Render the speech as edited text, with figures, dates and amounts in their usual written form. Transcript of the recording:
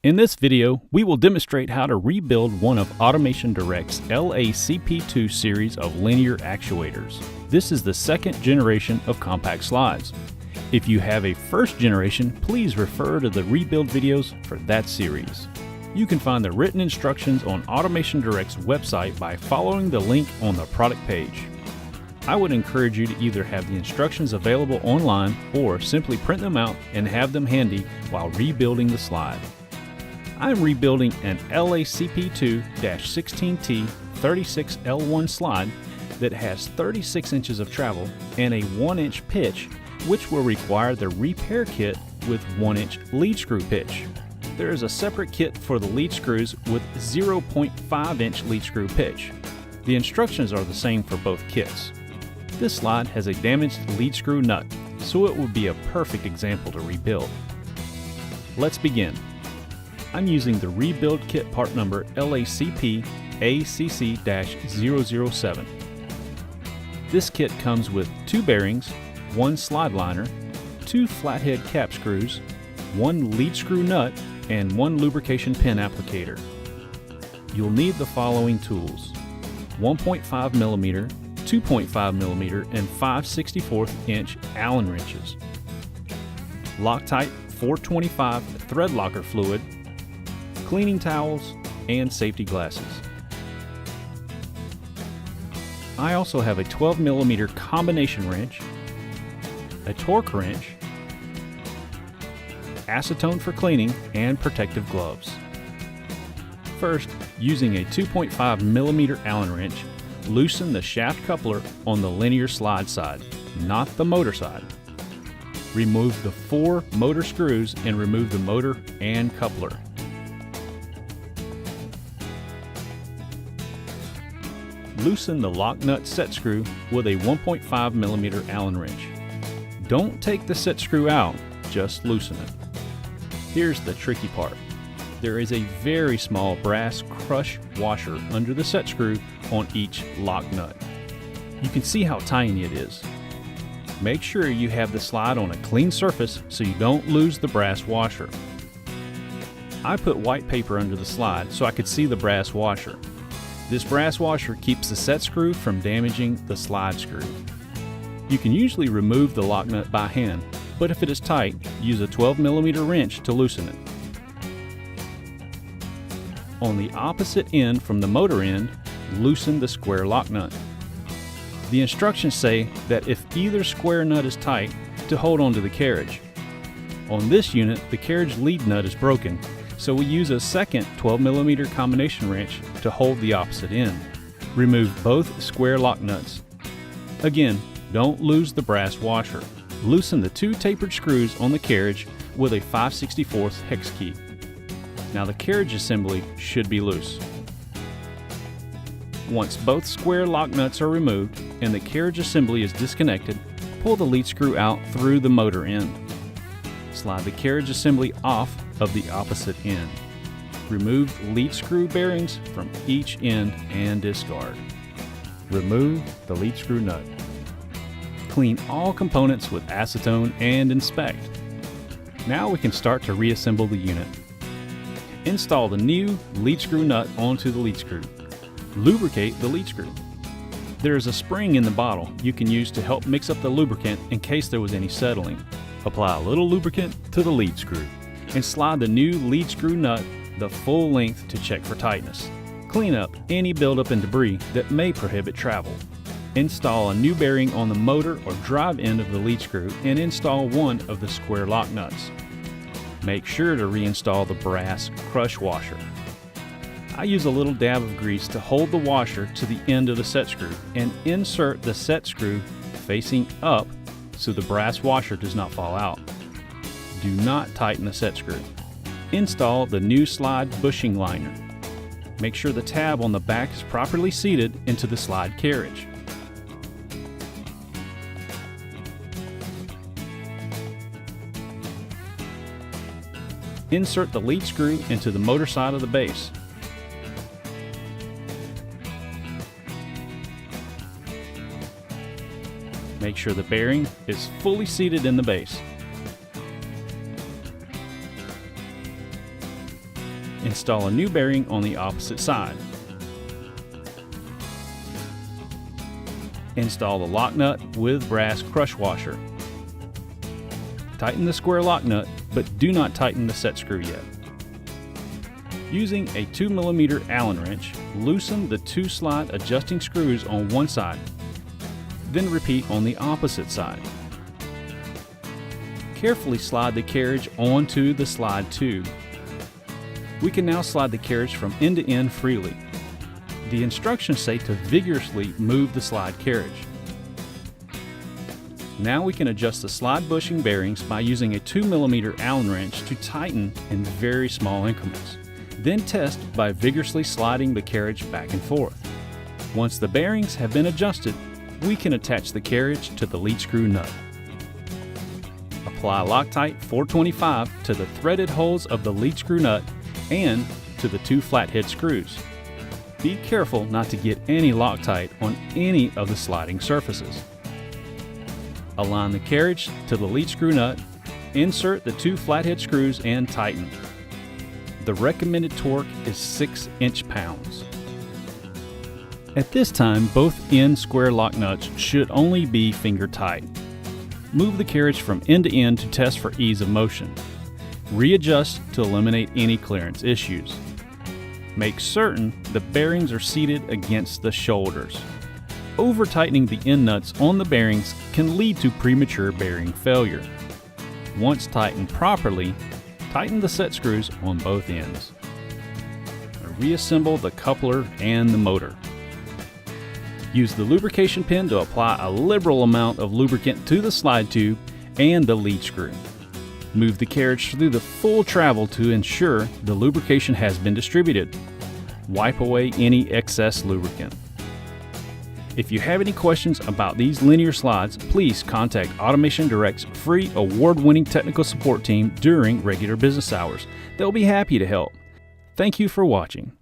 In this video, we will demonstrate how to rebuild one of Automation Direct's LACP2 series of linear actuators. This is the second generation of compact slides. If you have a first generation, please refer to the rebuild videos for that series. You can find the written instructions on Automation Direct's website by following the link on the product page. I would encourage you to either have the instructions available online or simply print them out and have them handy while rebuilding the slide. I'm rebuilding an LACP2-16T 36L1 slide that has 36 inches of travel and a 1-inch pitch, which will require the repair kit with 1-inch lead screw pitch. There is a separate kit for the lead screws with 0.5-inch lead screw pitch. The instructions are the same for both kits. This slide has a damaged lead screw nut, so it would be a perfect example to rebuild. Let's begin. I'm using the rebuild kit part number LACP ACC-007. This kit comes with 2 bearings, 1 slide liner, 2 flathead cap screws, 1 lead screw nut, and 1 lubrication pin applicator. You'll need the following tools: 1.5mm, 2.5mm, and 5/64" Allen wrenches, Loctite 425 thread locker fluid, cleaning towels, and safety glasses. I also have a 12mm combination wrench, a torque wrench, acetone for cleaning, and protective gloves. First, using a 2.5mm Allen wrench, loosen the shaft coupler on the linear slide side, not the motor side. Remove the 4 motor screws and remove the motor and coupler. Loosen the lock nut set screw with a 1.5mm Allen wrench. Don't take the set screw out, just loosen it. Here's the tricky part. There is a very small brass crush washer under the set screw on each lock nut. You can see how tiny it is. Make sure you have the slide on a clean surface so you don't lose the brass washer. I put white paper under the slide so I could see the brass washer. This brass washer keeps the set screw from damaging the slide screw. You can usually remove the lock nut by hand, but if it is tight, use a 12mm wrench to loosen it. On the opposite end from the motor end, loosen the square lock nut. The instructions say that if either square nut is tight, to hold onto the carriage. On this unit, the carriage lead nut is broken, so we use a second 12mm combination wrench to hold the opposite end. Remove both square lock nuts. Again, don't lose the brass washer. Loosen the 2 tapered screws on the carriage with a 5/64 hex key. Now the carriage assembly should be loose. Once both square lock nuts are removed and the carriage assembly is disconnected, pull the lead screw out through the motor end. Slide the carriage assembly off of the opposite end. Remove lead screw bearings from each end and discard. Remove the lead screw nut. Clean all components with acetone and inspect. Now we can start to reassemble the unit. Install the new lead screw nut onto the lead screw. Lubricate the lead screw. There is a spring in the bottle you can use to help mix up the lubricant in case there was any settling. Apply a little lubricant to the lead screw and slide the new lead screw nut the full length to check for tightness. Clean up any buildup and debris that may prohibit travel. Install a new bearing on the motor or drive end of the lead screw and install one of the square lock nuts. Make sure to reinstall the brass crush washer. I use a little dab of grease to hold the washer to the end of the set screw and insert the set screw facing up so the brass washer does not fall out. Do not tighten the set screw. Install the new slide bushing liner. Make sure the tab on the back is properly seated into the slide carriage. Insert the lead screw into the motor side of the base. Make sure the bearing is fully seated in the base. Install a new bearing on the opposite side. Install the lock nut with brass crush washer. Tighten the square lock nut, but do not tighten the set screw yet. Using a 2mm Allen wrench, loosen the 2 slide adjusting screws on one side, then repeat on the opposite side. Carefully slide the carriage onto the slide tube. We can now slide the carriage from end to end freely. The instructions say to vigorously move the slide carriage. Now we can adjust the slide bushing bearings by using a 2mm Allen wrench to tighten in very small increments. Then test by vigorously sliding the carriage back and forth. Once the bearings have been adjusted, we can attach the carriage to the lead screw nut. Apply Loctite 425 to the threaded holes of the lead screw nut and to the 2 flathead screws. Be careful not to get any Loctite on any of the sliding surfaces. Align the carriage to the lead screw nut, insert the 2 flathead screws and tighten. The recommended torque is 6 inch-pounds. At this time, both end square lock nuts should only be finger tight. Move the carriage from end to end to test for ease of motion. Readjust to eliminate any clearance issues. Make certain the bearings are seated against the shoulders. Over-tightening the end nuts on the bearings can lead to premature bearing failure. Once tightened properly, tighten the set screws on both ends. Reassemble the coupler and the motor. Use the lubrication pin to apply a liberal amount of lubricant to the slide tube and the lead screw. Move the carriage through the full travel to ensure the lubrication has been distributed. Wipe away any excess lubricant. If you have any questions about these linear slides, please contact Automation Direct's free award-winning technical support team during regular business hours. They'll be happy to help. Thank you for watching.